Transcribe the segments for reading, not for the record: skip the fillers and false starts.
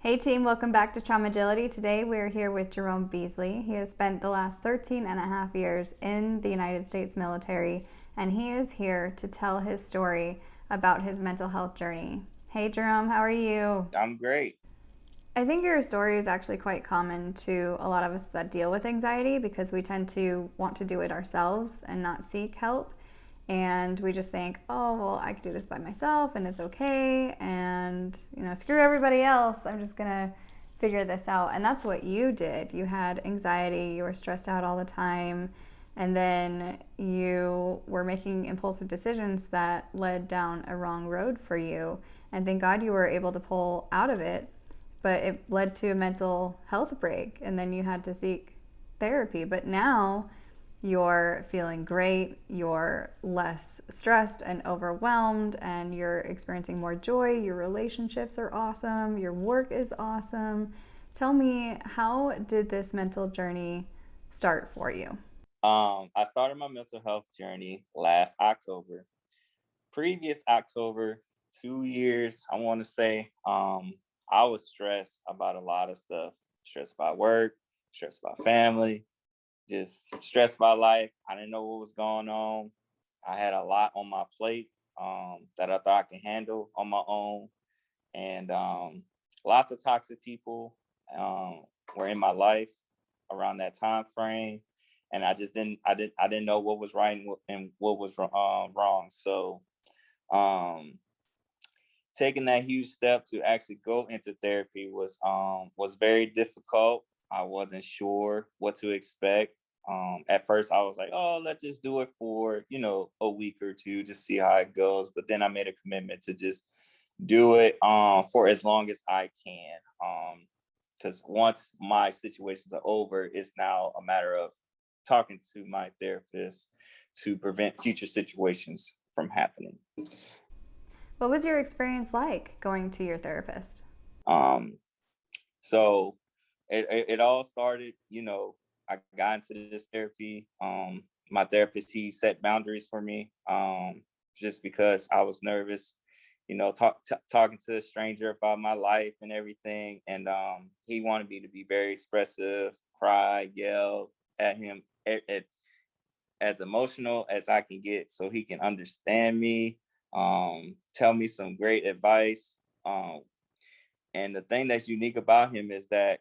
Hey team, welcome back to Traumagility. Today we're here with Jerome Beasley. He has spent the last 13 and a half years in the United States military, and he is here to tell his story about his mental health journey. Hey Jerome, how are you? I'm great. I think your story is actually quite common to a lot of us that deal with anxiety because we tend to want to do it ourselves and not seek help. And we just think, oh, well, I could do this by myself and it's okay. And, screw everybody else. I'm just going to figure this out. And that's what you did. You had anxiety, you were stressed out all the time. And then you were making impulsive decisions that led down a wrong road for you. And thank God you were able to pull out of it, but it led to a mental health break, and then you had to seek therapy. But now you're feeling great, you're less stressed and overwhelmed, and you're experiencing more joy. Your relationships are awesome, your work is awesome. Tell me, how did this mental journey start for you? I started my mental health journey last October. Previous October, 2 years, I want to say, I was stressed about a lot of stuff. Stressed about work, stressed about family, just stressed about life. I didn't know what was going on. I had a lot on my plate that I thought I could handle on my own. And lots of toxic people um, were in my life around that time frame, and I didn't know what was right and what was wrong. So um, taking that huge step to actually go into therapy was very difficult. I wasn't sure what to expect. At first, I was like, "Oh, let's just do it for a week or two, just see how it goes." But then I made a commitment to just do it for as long as I can. Because once my situations are over, it's now a matter of talking to my therapist to prevent future situations from happening. What was your experience like going to your therapist? Um, so it all started, I got into this therapy. My therapist, he set boundaries for me just because I was nervous, talking to a stranger about my life and everything. And he wanted me to be very expressive, cry, yell at him, as emotional as I can get so he can understand me, tell me some great advice. Um, and the thing that's unique about him is that,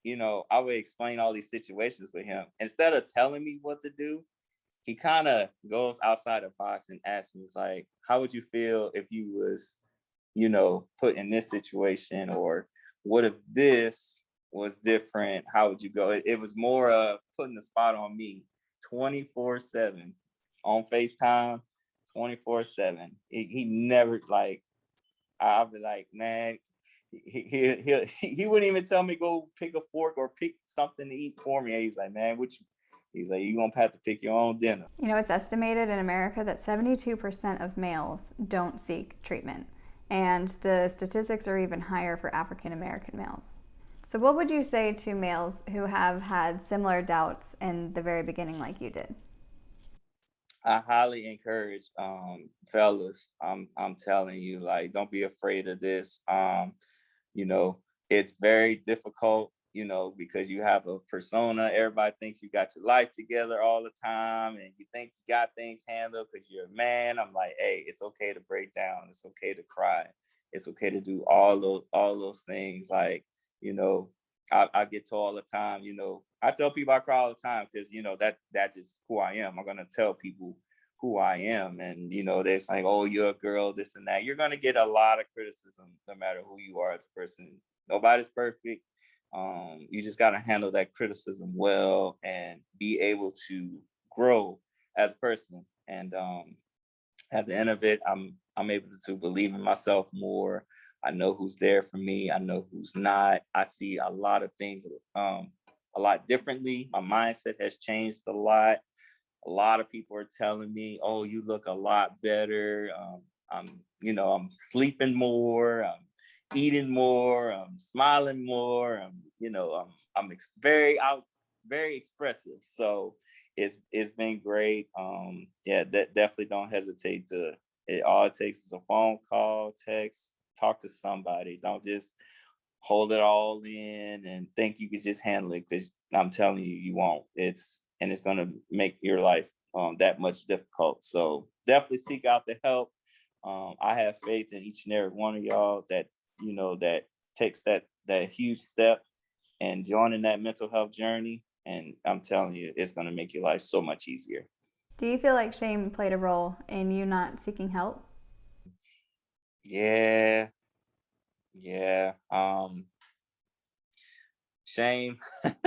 I would explain all these situations with him. Instead of telling me what to do, he kind of goes outside the box and asks me, like, how would you feel if you was, put in this situation? Or what if this was different? How would you go? It was more of putting the spot on me 24/7 on FaceTime, 24/7. He never like, I'll be like, man, he wouldn't even tell me go pick a fork or pick something to eat for me. And he's like, man, he's like, you gonna have to pick your own dinner. It's estimated in America that 72% of males don't seek treatment, and the statistics are even higher for African American males. So, what would you say to males who have had similar doubts in the very beginning, like you did? I highly encourage fellas. I'm telling you, like, don't be afraid of this. You know, it's very difficult, because you have a persona. Everybody thinks you got your life together all the time and you think you got things handled because you're a man. I'm like, hey, it's okay to break down. It's okay to cry. It's okay to do all those things. Like, you know, I get told all the time, I tell people I cry all the time because that's just who I am. I'm gonna tell people who I am. And they're like, oh, you're a girl, this and that. You're gonna get a lot of criticism no matter who you are as a person. Nobody's perfect. You just gotta handle that criticism well and be able to grow as a person. And at the end of it, I'm able to believe in myself more. I know who's there for me. I know who's not. I see a lot of things a lot differently. My mindset has changed a lot. A lot of people are telling me, "Oh, you look a lot better." I'm sleeping more. I'm eating more. I'm smiling more. Very expressive. So it's been great. Yeah, definitely don't hesitate to. All it takes is a phone call, text, talk to somebody. Don't just hold it all in and think you could just handle it, because I'm telling you, you won't. It's going to make your life that much difficult. So definitely seek out the help. I have faith in each and every one of y'all that, that takes that huge step and joining that mental health journey. And I'm telling you, it's going to make your life so much easier. Do you feel like shame played a role in you not seeking help? Yeah, yeah. Shame. Back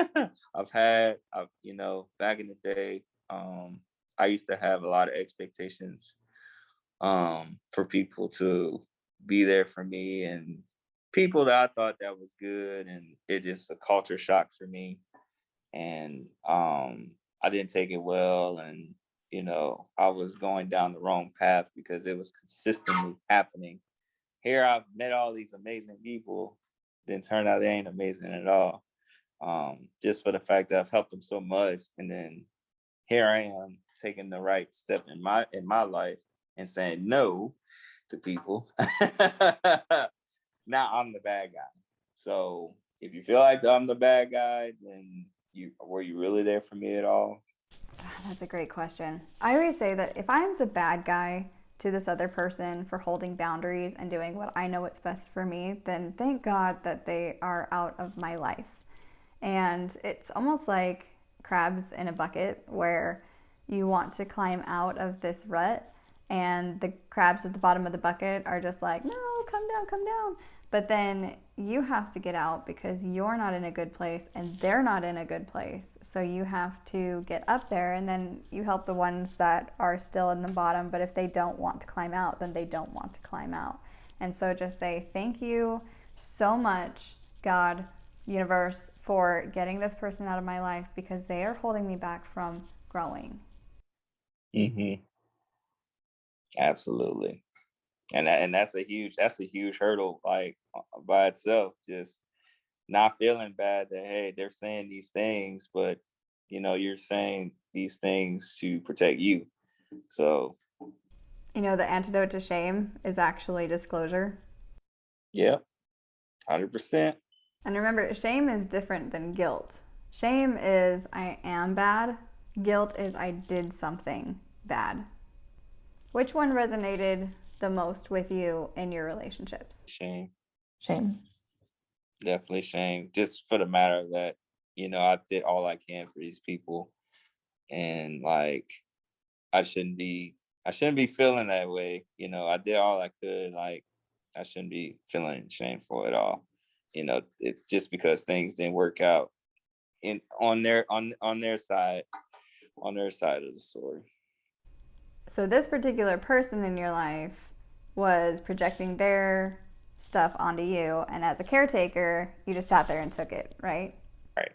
in the day, I used to have a lot of expectations for people to be there for me, and people that I thought that was good, and it just a culture shock for me. And I didn't take it well, and I was going down the wrong path because it was consistently happening. Here I've met all these amazing people, then turn out they ain't amazing at all. Just for the fact that I've helped them so much, and then here I am taking the right step in my life and saying no to people. Now I'm the bad guy. So if you feel like I'm the bad guy, then were you really there for me at all? That's a great question. I always say that if I'm the bad guy to this other person for holding boundaries and doing what I know what's best for me, then thank God that they are out of my life. And it's almost like crabs in a bucket where you want to climb out of this rut, and the crabs at the bottom of the bucket are just like, no, come down, come down. But then you have to get out because you're not in a good place and they're not in a good place. So you have to get up there, and then you help the ones that are still in the bottom. But if they don't want to climb out, then they don't want to climb out. And so just say, thank you so much, God, universe, for getting this person out of my life because they are holding me back from growing. Hmm. Absolutely. And that's a huge hurdle, like by itself. Just not feeling bad that, hey, they're saying these things, but you're saying these things to protect you. So The antidote to shame is actually disclosure. yeah, 100%. And remember, shame is different than guilt. Shame is I am bad, guilt is I did something bad. Which one resonated the most with you in your relationships? Shame. Shame. Definitely shame. Just for the matter of that, I did all I can for these people, and like I shouldn't be I shouldn't be feeling that way. I did all I could. Like I shouldn't be feeling shameful at all. It just because things didn't work out in on their side of the story. So, this particular person in your life was projecting their stuff onto you, and as a caretaker, you just sat there and took it, right? Right.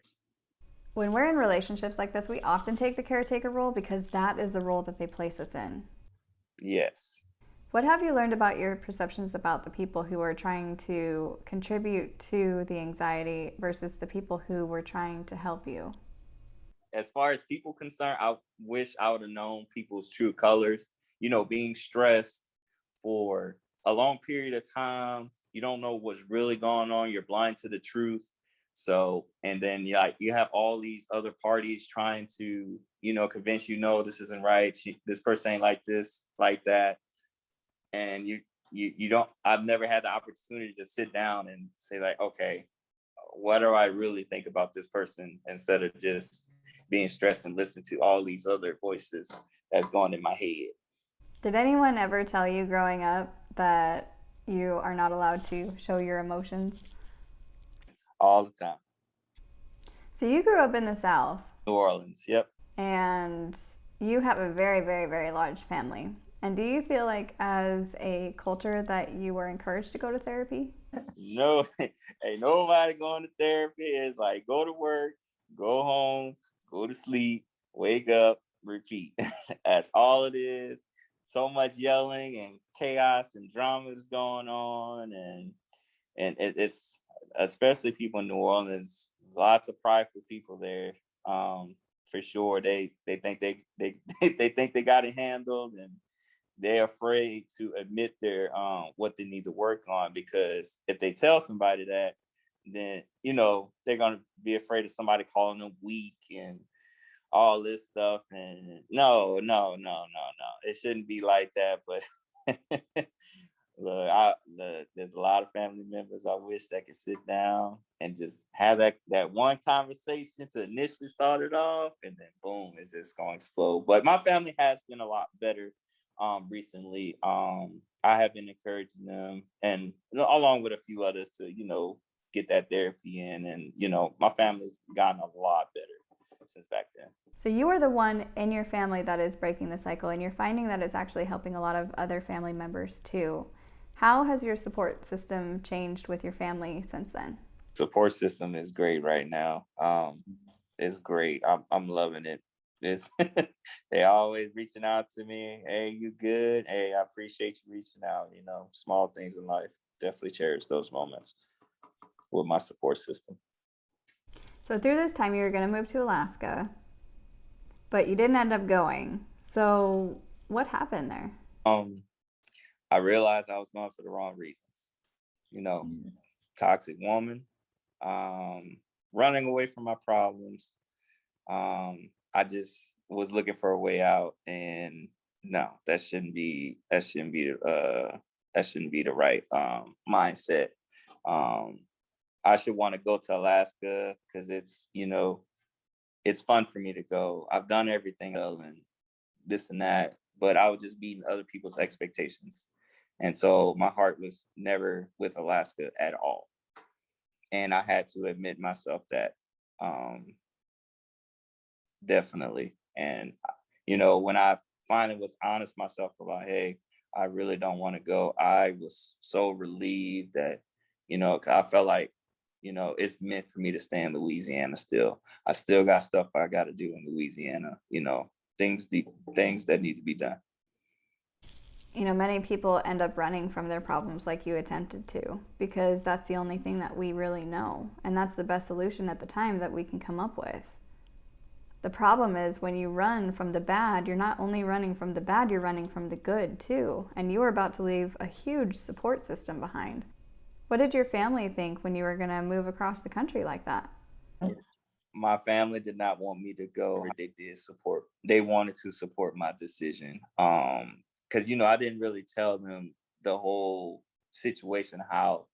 When we're in relationships like this, we often take the caretaker role because that is the role that they place us in. Yes. What have you learned about your perceptions about the people who are trying to contribute to the anxiety versus the people who were trying to help you? As far as people concerned, I wish I would have known people's true colors. Being stressed for a long period of time, you don't know what's really going on. You're blind to the truth. So, and then you have all these other parties trying to, convince you, no, this isn't right. This person ain't like this, like that, and you don't. I've never had the opportunity to sit down and say like, okay, what do I really think about this person, instead of just being stressed and listen to all these other voices that's going in my head. Did anyone ever tell you growing up that you are not allowed to show your emotions? All the time. So you grew up in the South New Orleans. Yep. and you have a very, very, very large family. And do you feel like as a culture that you were encouraged to go to therapy? No, ain't nobody going to therapy. It's like go to work, go home, go to sleep, wake up, repeat. That's all it is. So much yelling and chaos and drama is going on, and it's especially people in New Orleans. Lots of prideful people there. For sure, they think they they think they got it handled, and they're afraid to admit their what they need to work on, because if they tell somebody that, then they're gonna be afraid of somebody calling them weak and all this stuff. And no, no, no, no, no. It shouldn't be like that. But there's a lot of family members I wish that could sit down and just have that one conversation to initially start it off, and then boom, it's just gonna explode. But my family has been a lot better recently. I have been encouraging them, and along with a few others, to get that therapy in, and my family's gotten a lot better since back then. So you are the one in your family that is breaking the cycle, and you're finding that it's actually helping a lot of other family members too. How has your support system changed with your family since then? Support system is great right now. It's great. I'm loving it. It's they always reaching out to me. Hey, you good? Hey, I appreciate you reaching out. Small things in life. Definitely cherish those moments with my support system. So through this time, you were going to move to Alaska, but you didn't end up going. So what happened there? I realized I was going for the wrong reasons. You know, Toxic woman, running away from my problems. I just was looking for a way out, and no, that shouldn't be the right mindset. Um, I should want to go to Alaska because it's fun for me to go. I've done everything else and this and that, but I was just meeting other people's expectations. And so my heart was never with Alaska at all. And I had to admit myself that um, definitely. And, when I finally was honest myself about, hey, I really don't want to go, I was so relieved that, 'cause I felt like, it's meant for me to stay in Louisiana still. I still got stuff I got to do in Louisiana, things that need to be done. Many people end up running from their problems like you attempted to, because that's the only thing that we really know. And that's the best solution at the time that we can come up with. The problem is when you run from the bad, you're not only running from the bad, you're running from the good too. And you were about to leave a huge support system behind. What did your family think when you were going to move across the country like that? My family did not want me to go. They wanted to support my decision. Because I didn't really tell them the whole situation, how,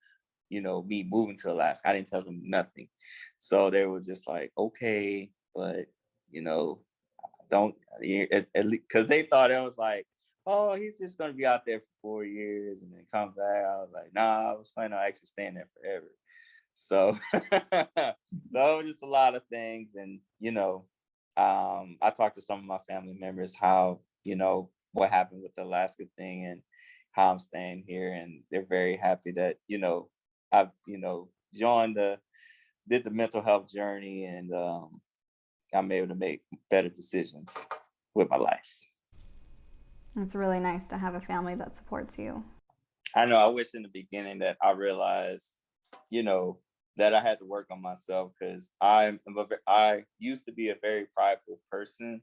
me moving to Alaska. I didn't tell them nothing. So they were just like, okay, but you know, don't, because they thought it was like, oh, he's just gonna be out there for 4 years and then come back. I was like, nah, I was planning on actually staying there forever. So, so it was just a lot of things. And, I talked to some of my family members how, what happened with the Alaska thing and how I'm staying here. And they're very happy that, I've, joined did the mental health journey, and I'm able to make better decisions with my life. It's really nice to have a family that supports you. I know I wish in the beginning that I realized, that I had to work on myself, because I used to be a very prideful person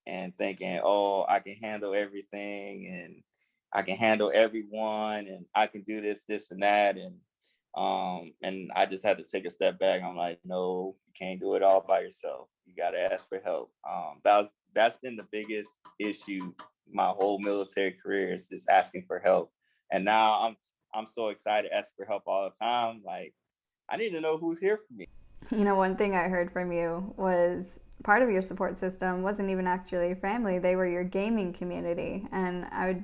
and thinking, oh, I can handle everything and I can handle everyone and I can do this and that. And I just had to take a step back. I'm like, no, you can't do it all by yourself. You gotta ask for help. That's been the biggest issue my whole military career, is just asking for help. And now I'm so excited to ask for help all the time. Like, I need to know who's here for me. One thing I heard from you was part of your support system wasn't even actually your family, they were your gaming community. And I would,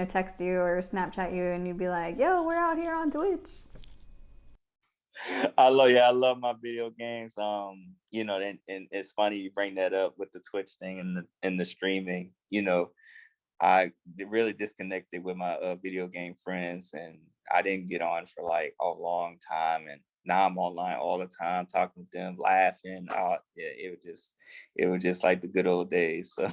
text you or Snapchat you and you'd be like, yo, we're out here on Twitch. I love my video games. And it's funny you bring that up with the Twitch thing and the streaming. I really disconnected with my video game friends, and I didn't get on for like a long time. And now I'm online all the time, talking with them, laughing. Yeah, it was just like the good old days. So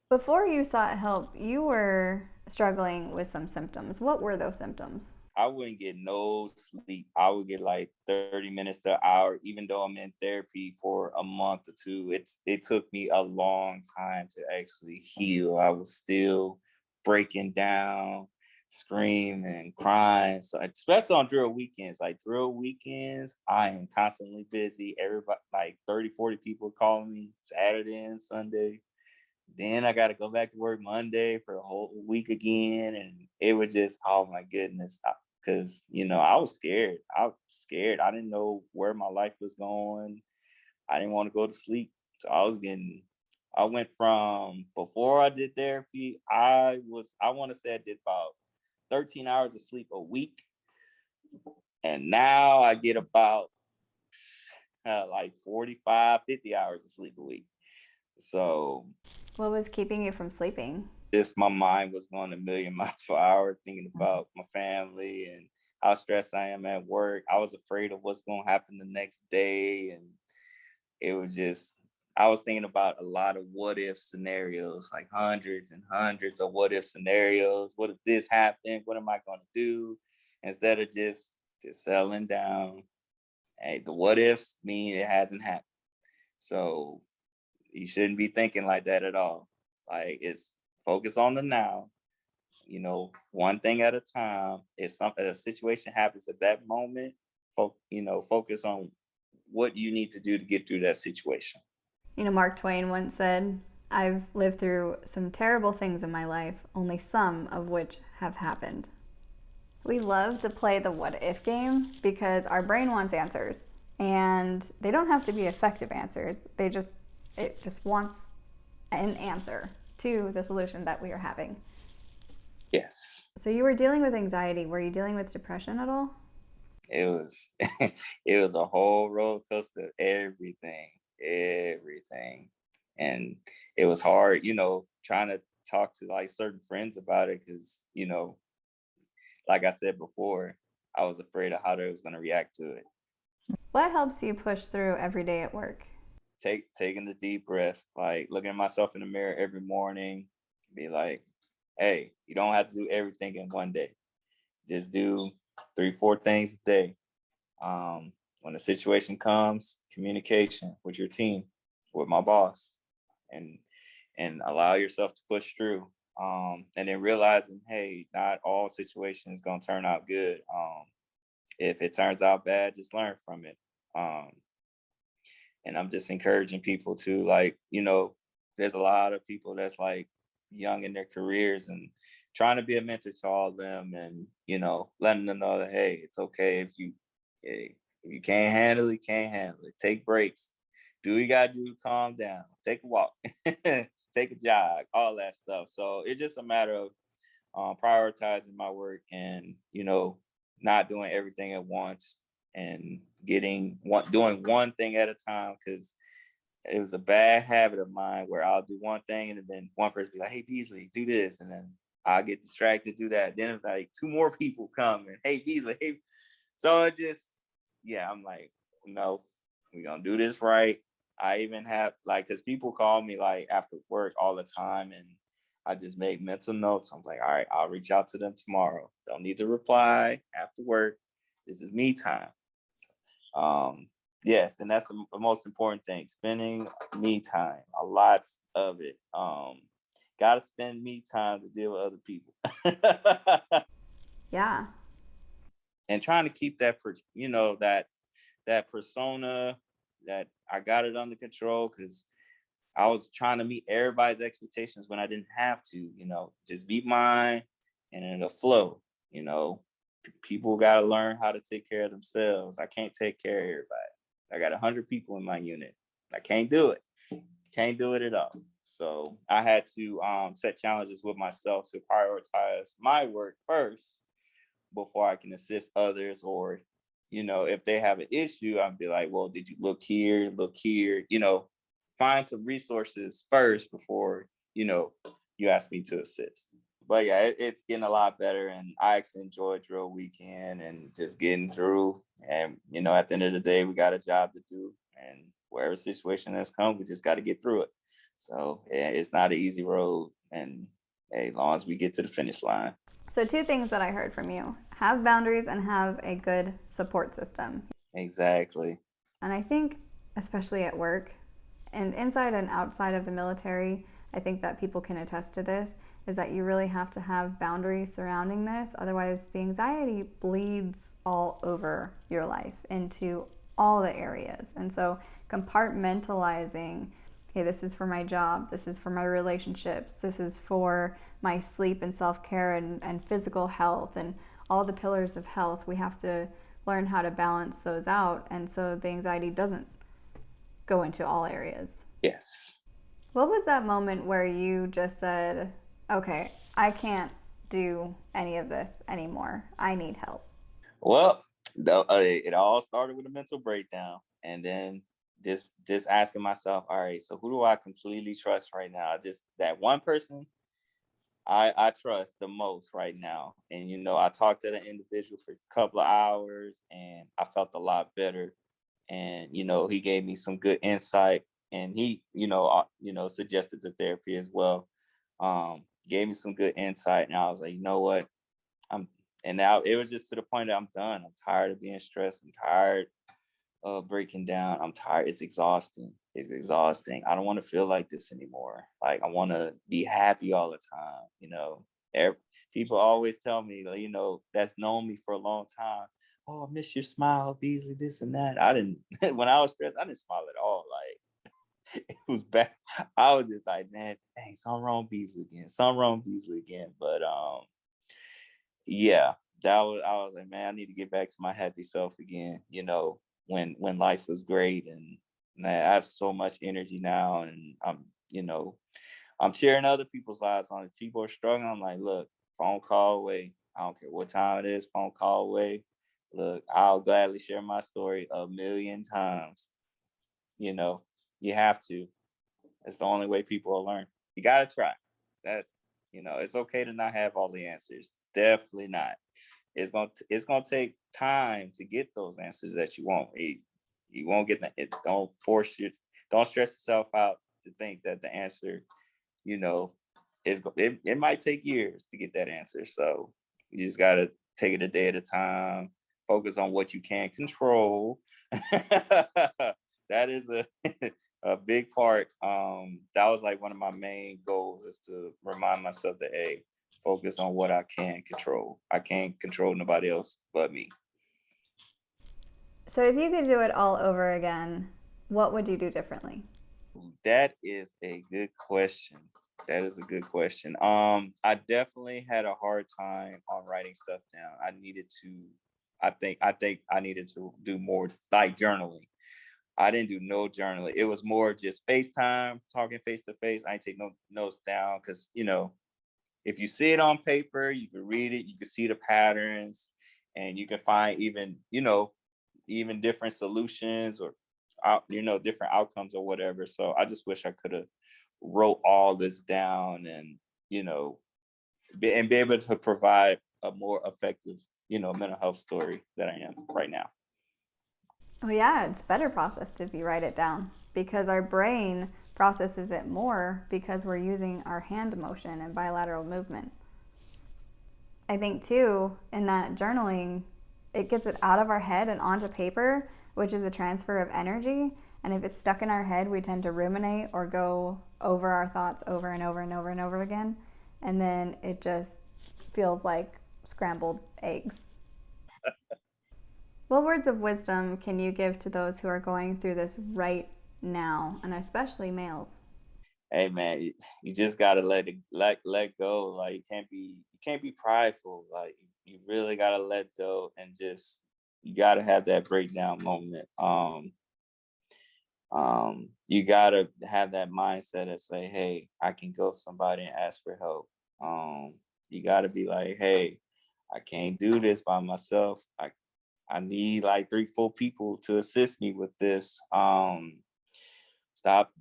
Before you sought help, you were struggling with some symptoms. What were those symptoms? I wouldn't get no sleep. I would get like 30 minutes to an hour, even though I'm in therapy for a month or two. It took me a long time to actually heal. I was still breaking down. screaming, crying. So especially on drill weekends, like drill weekends, I am constantly busy. Everybody, like 30, 40 people calling me Saturday and Sunday. Then I got to go back to work Monday for a whole week again. And it was just, oh my goodness. Because, I was scared. I didn't know where my life was going. I didn't want to go to sleep. So I went from before I did therapy, I want to say I did about 13 hours of sleep a week. And now I get about like 45, 50 hours of sleep a week. So What was keeping you from sleeping? just my mind was going a million miles per hour thinking about my family and how stressed I am at work. I was afraid of what's going to happen the next day. And it was just, I was thinking about a lot of what if scenarios, like hundreds and hundreds of what if scenarios. What if this happened? What am I going to do? Instead of just settling down. Hey, the what ifs mean it hasn't happened. So you shouldn't be thinking like that at all. Like, it's focus on the now, one thing at a time. If a situation happens at that moment, focus on what you need to do to get through that situation. Mark Twain once said, I've lived through some terrible things in my life, only some of which have happened. We love to play the what if game because our brain wants answers, and they don't have to be effective answers. It just wants an answer to the solution that we are having. Yes. So you were dealing with anxiety. Were you dealing with depression at all? It was it was a whole roller coaster of everything. And it was hard, trying to talk to like certain friends about it because, like I said before, I was afraid of how they was going to react to it. What helps you push through every day at work? Taking the deep breath, like looking at myself in the mirror every morning, be like, hey, you don't have to do everything in one day. Just do 3, 4 things a day. When a situation comes, communication with your team, with my boss, and allow yourself to push through. And then realizing, hey, not all situations gonna turn out good. If it turns out bad, just learn from it. And I'm just encouraging people to, like, there's a lot of people that's like young in their careers and trying to be a mentor to all of them, and letting them know that, hey, it's okay if you can't handle it, you can't handle it. Take breaks. Do what you gotta do to calm down. Take a walk. Take a jog, all that stuff. So it's just a matter of prioritizing my work and not doing everything at once, and doing one thing at a time, because it was a bad habit of mine where I'll do one thing and then one person be like, hey, Beasley, do this. And then I'll get distracted, do that. Then like 2 more people come and, hey, Beasley, hey. So it just, yeah, I'm like, no, we're going to do this right. I even have because people call me like after work all the time, and I just make mental notes. I'm like, all right, I'll reach out to them tomorrow. Don't need to reply after work. This is me time. Yes, and that's the most important thing, spending me time, a lot of it. Gotta spend me time to deal with other people. Yeah. And trying to keep that that persona, that I got it under control, because I was trying to meet everybody's expectations when I didn't have to, just be mine and it'll flow. People got to learn how to take care of themselves. I can't take care of everybody. I got 100 people in my unit. I can't do it. Can't do it at all. So I had to set challenges with myself to prioritize my work first before I can assist others. Or, if they have an issue, I'd be like, well, did you look here, find some resources first before, you ask me to assist. But yeah, it's getting a lot better, and I actually enjoy drill weekend and just getting through. And at the end of the day, we got a job to do, and whatever situation has come, we just got to get through it. So yeah, it's not an easy road, and hey, as long as we get to the finish line. So 2 things that I heard from you: have boundaries and have a good support system. Exactly. And I think, especially at work and inside and outside of the military, I think that people can attest to this, is that you really have to have boundaries surrounding this. Otherwise, the anxiety bleeds all over your life into all the areas. And so, compartmentalizing, okay, this is for my job, this is for my relationships, this is for my sleep and self care and physical health, and all the pillars of health. We have to learn how to balance those out. And so, the anxiety doesn't go into all areas. Yes. What was that moment where you just said, okay, I can't do any of this anymore. I need help? Well, it all started with a mental breakdown, and then just asking myself, all right, so who do I completely trust right now? Just that one person I trust the most right now. And I talked to the individual for a couple of hours, and I felt a lot better. And he gave me some good insight, and he suggested the therapy as well. Gave me some good insight, and I was like, you know what, I'm and now it was just to the point that I'm done. I'm tired of being stressed. I'm tired of breaking down. I'm tired. It's exhausting. It's exhausting. I don't want to feel like this anymore. Like, I want to be happy all the time. Every, people always tell me, like, that's known me for a long time. Oh, I miss your smile, Beasley, this and that. I didn't, when I was stressed, I didn't smile at all. Like, it was bad. I was just like, man, dang, something wrong with Beasley again. Something wrong with Beasley again. But yeah, I was like, man, I need to get back to my happy self again, when life was great. And man, I have so much energy now, and I'm cheering other people's lives on. If people are struggling, I'm like, look, phone call away. I don't care what time it is, phone call away. Look, I'll gladly share my story a million times. You know, you have to. It's the only way people will learn. You gotta try. That it's okay to not have all the answers. Definitely not. It's gonna take time to get those answers that you want. You won't get it. Don't stress yourself out to think that the answer, you know, it might take years to get that answer. So you just gotta take it a day at a time. Focus on what you can control. That is a big part. That was like one of my main goals, is to remind myself that, hey, focus on what I can control. I can't control nobody else but me. So, if you could do it all over again, what would you do differently? That is a good question. That is a good question. I definitely had a hard time on writing stuff down. I think I needed to do more, like, journaling. I didn't do no journaling. It was more just FaceTime, talking face to face. I didn't take no notes down, because if you see it on paper, you can read it, you can see the patterns, and you can find even different solutions, or different outcomes or whatever. So I just wish I could have wrote all this down, and you know be able to provide a more effective mental health story than I am right now. Oh, yeah, it's better processed if you write it down because our brain processes it more because we're using our hand motion and bilateral movement. I think, too, in that journaling, it gets it out of our head and onto paper, which is a transfer of energy. And if it's stuck in our head, we tend to ruminate or go over our thoughts over and over and over and over again. And then it just feels like scrambled eggs. What words of wisdom can you give to those who are going through this right now, and especially males? Hey man, you just gotta let go. Like, you can't be prideful. Like, you really gotta let go, and just you gotta have that breakdown moment. You gotta have that mindset and say, hey, I can go to somebody and ask for help. You gotta be like, hey, I can't do this by myself. I need like 3, 4 people to assist me with this. Stop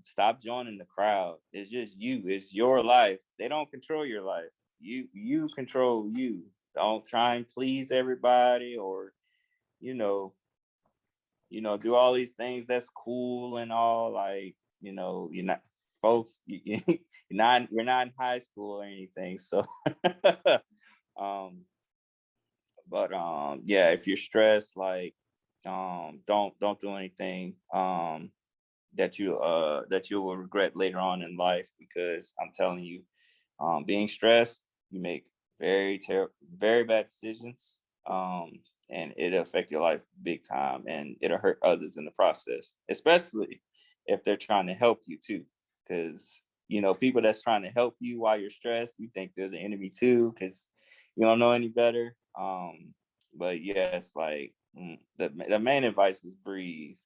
joining the crowd. It's just you. It's your life. They don't control your life. You control you. Don't try and please everybody, or you know do all these things that's cool and all. Like, you're not, folks. We're not in high school or anything. So, um, but yeah, if you're stressed, like, don't do anything that you will regret later on in life, because I'm telling you, Being stressed, you make very bad decisions, and it'll affect your life big time, and it'll hurt others in the process, especially if they're trying to help you too. Because people that's trying to help you while you're stressed, you think they're the enemy too, because you don't know any better. But yes, like the main advice is breathe.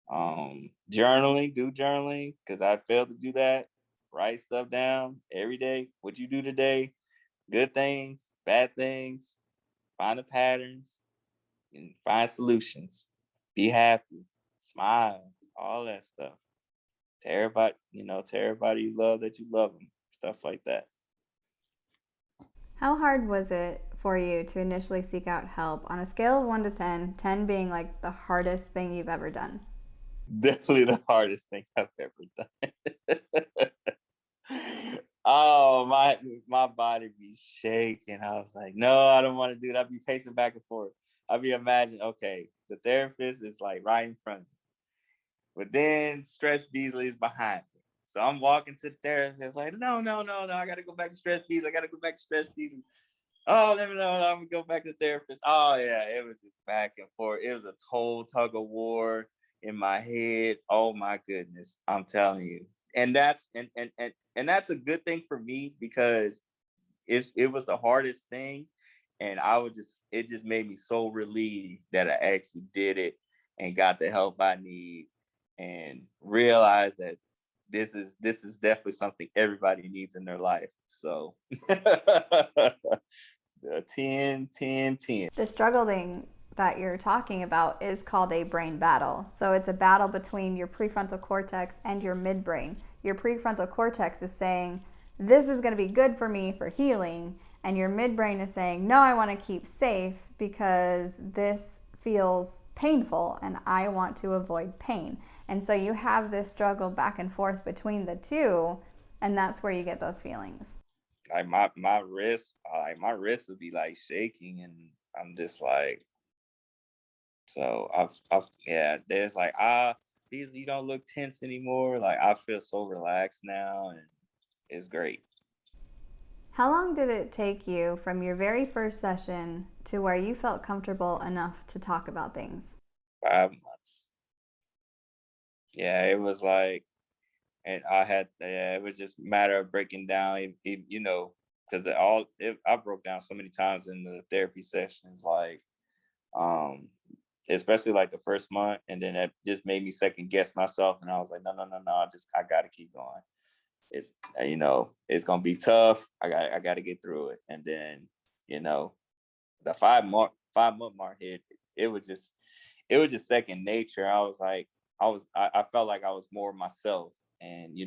Journaling, do journaling, because I failed to do that. Write stuff down every day. What you do today, good things, bad things, find the patterns and find solutions. Be happy, smile, all that stuff. Tell everybody you love that you love them, stuff like that. How hard was it for you to initially seek out help on a scale of 1 to 10, 10 being like the hardest thing you've ever done? Definitely the hardest thing I've ever done. Oh, my body be shaking. I was like, no, I don't want to do that. I'd be pacing back and forth. I'd be imagining, okay, the therapist is like right in front of me, but then Stress Beasley is behind me. So I'm walking to the therapist, like, no, no, no, no, I gotta go back to Stress Beasley. I gotta go back to Stress Beasley. Oh, let me know. I'm gonna go back to the therapist. Oh yeah, it was just back and forth. It was a total tug of war in my head. Oh my goodness, I'm telling you. And that's a good thing for me, because it was the hardest thing, and it just made me so relieved that I actually did it and got the help I need, and realized that this is definitely something everybody needs in their life. So 10, 10, 10. The struggling that you're talking about is called a brain battle. So it's a battle between your prefrontal cortex and your midbrain. Your prefrontal cortex is saying, this is going to be good for me for healing. And your midbrain is saying, no, I want to keep safe because this feels painful and I want to avoid pain. And so you have this struggle back and forth between the two, and that's where you get those feelings. Like my wrist would be like shaking, and I'm just like, so I've yeah, there's like, these, you don't look tense anymore. Like I feel so relaxed now, and it's great. How long did it take you from your very first session to where you felt comfortable enough to talk about things? 5 months. Yeah, it was like, and yeah, it was just a matter of breaking down, because I broke down so many times in the therapy sessions, like, um, especially like the first month, and then that just made me second guess myself, and I was like, no, no, no, no, I got to keep going. It's gonna be tough. I got to get through it, and then you know, the 5 month mark hit. It was just it was just second nature. I felt like I was more myself, and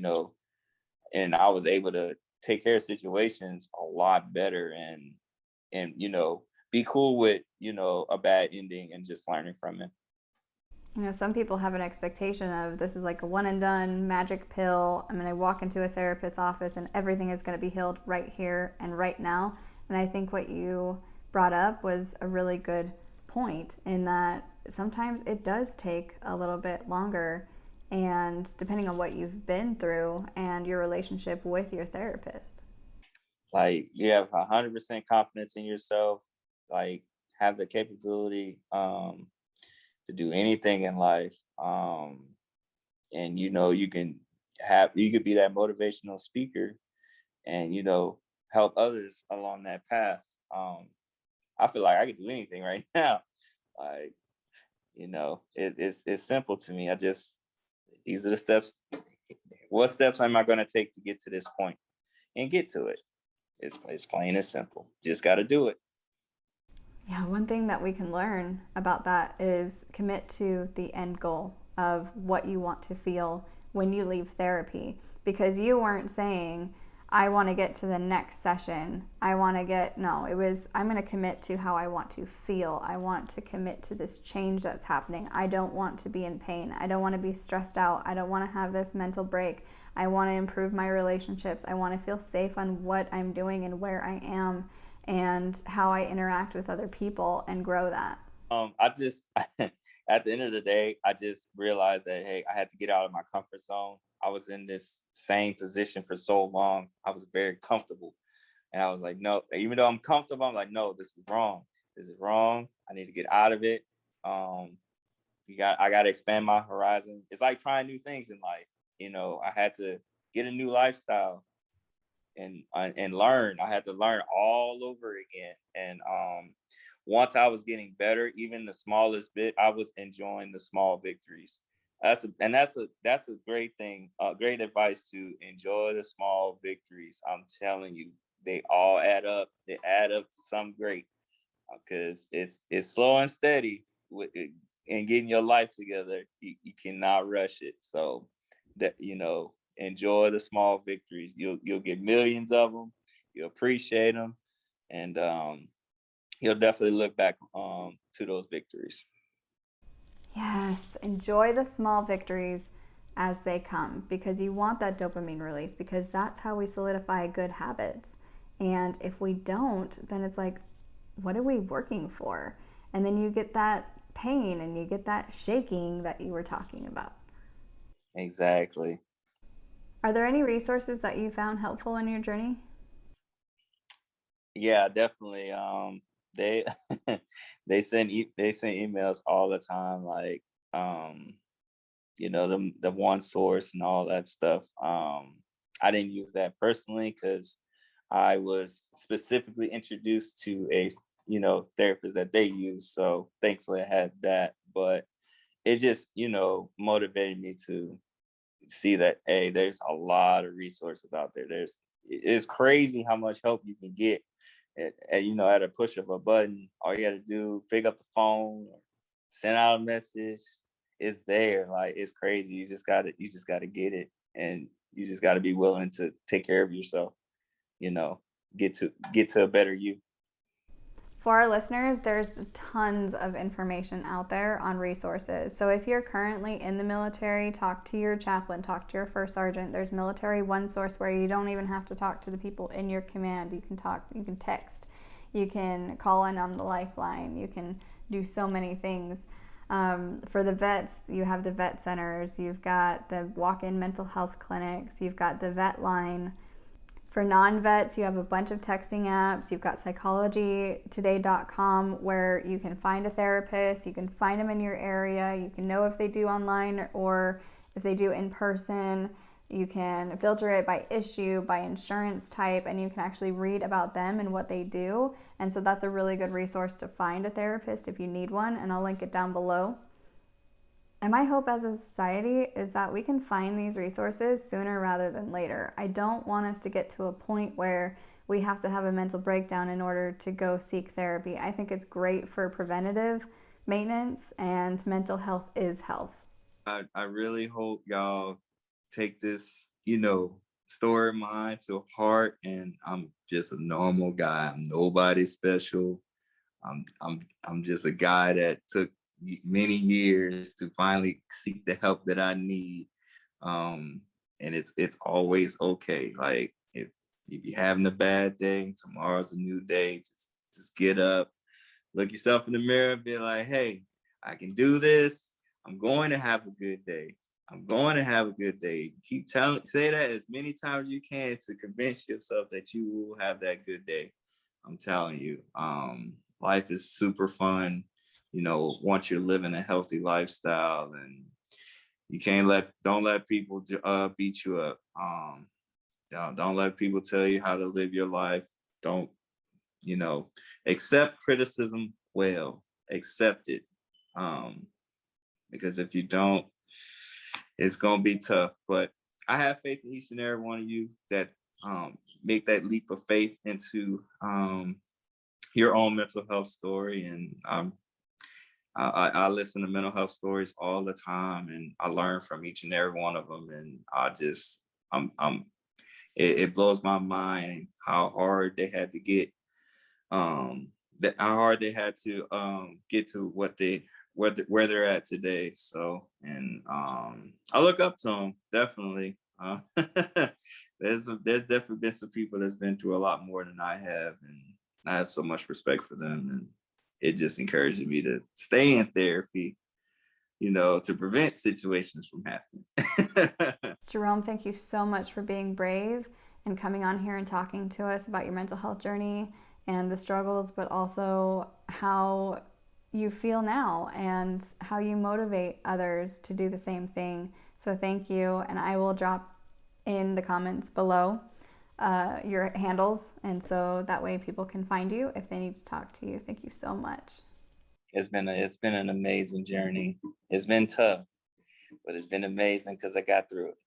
and I was able to take care of situations a lot better, and be cool with a bad ending and just learning from it. Some people have an expectation of this is like a one and done magic pill. I'm going to walk into a therapist's office and everything is going to be healed right here and right now. And I think what you brought up was a really good point in that sometimes it does take a little bit longer, and depending on what you've been through and your relationship with your therapist. Like you have 100% confidence in yourself, like have the capability to do anything in life, and you could be that motivational speaker, and help others along that path. I feel like I could do anything right now. Like it's simple to me. These are the steps. What steps am I going to take to get to this point and get to it? It's plain and simple. Just got to do it. Yeah, one thing that we can learn about that is commit to the end goal of what you want to feel when you leave therapy. Because you weren't saying, I want to get to the next session. No, it was, I'm going to commit to how I want to feel. I want to commit to this change that's happening. I don't want to be in pain. I don't want to be stressed out. I don't want to have this mental break. I want to improve my relationships. I want to feel safe on what I'm doing and where I am and how I interact with other people and grow that. I just at the end of the day, I just realized that, hey, I had to get out of my comfort zone. I was in this same position for so long. I was very comfortable. And I was like, no, even though I'm comfortable, I'm like, no, this is wrong. This is wrong. I need to get out of it. Um, I got to expand my horizon. It's like trying new things in life. You know, I had to get a new lifestyle and learn. I had to learn all over again. And once I was getting better, even the smallest bit, I was enjoying the small victories. That's a great thing. Great advice to enjoy the small victories. I'm telling you, they all add up. They add up to something great because it's slow and steady with it, and getting your life together. You cannot rush it. So that enjoy the small victories. You'll get millions of them. You'll appreciate them, and you'll definitely look back to those victories. Yes, enjoy the small victories as they come because you want that dopamine release because that's how we solidify good habits. And if we don't, then it's like, what are we working for? And then you get that pain and you get that shaking that you were talking about. Exactly. Are there any resources that you found helpful in your journey? Yeah, definitely. They they send emails all the time, like um, the one source and all that stuff. I didn't use that personally because I was specifically introduced to a therapist that they use. So thankfully I had that, but it just motivated me to see that hey, there's a lot of resources out there. It's crazy how much help you can get at a push of a button. All you got to do, pick up the phone, send out a message. It's there. Like it's crazy. You just gotta get it, and you just gotta be willing to take care of yourself. You know, get to a better you. For our listeners, there's tons of information out there on resources. So if you're currently in the military, talk to your chaplain, talk to your first sergeant. There's Military One Source where you don't even have to talk to the people in your command. You can talk, you can text, you can call in on the lifeline, you can do so many things. For the vets, you have the vet centers, you've got the walk-in mental health clinics, you've got the vet line. For non-vets, you have a bunch of texting apps. You've got psychologytoday.com where you can find a therapist. You can find them in your area. You can know if they do online or if they do in person. You can filter it by issue, by insurance type, and you can actually read about them and what they do. And so that's a really good resource to find a therapist if you need one, and I'll link it down below. And my hope as a society is that we can find these resources sooner rather than later. I don't want us to get to a point where we have to have a mental breakdown in order to go seek therapy. I think it's great for preventative maintenance, and mental health is health. I really hope y'all take this, story of mine to heart. And I'm just a normal guy. I'm nobody special. I'm just a guy that took many years to finally seek the help that I need. Um, and it's always okay. Like if you're having a bad day, tomorrow's a new day. Just get up, look yourself in the mirror, and be like, hey, I can do this. I'm going to have a good day. I'm going to have a good day. Say that as many times as you can to convince yourself that you will have that good day. I'm telling you, life is super fun. Once you're living a healthy lifestyle, and you don't let people beat you up. Don't let people tell you how to live your life. Don't, accept criticism well, accept it. Because if you don't, it's gonna be tough. But I have faith in each and every one of you that make that leap of faith into your own mental health story. And I listen to mental health stories all the time, and I learn from each and every one of them. And I'm it blows my mind how hard they had to get how hard they had to get to where they're at today. So, and I look up to them definitely. There's definitely been some people that's been through a lot more than I have, and I have so much respect for them, and it just encourages me to stay in therapy to prevent situations from happening. Jerome, thank you so much for being brave and coming on here and talking to us about your mental health journey and the struggles, but also how you feel now and how you motivate others to do the same thing. So thank you, and I will drop in the comments below your handles, and so that way people can find you if they need to talk to you. Thank you so much. It's been an amazing journey. It's been tough, but it's been amazing because I got through it.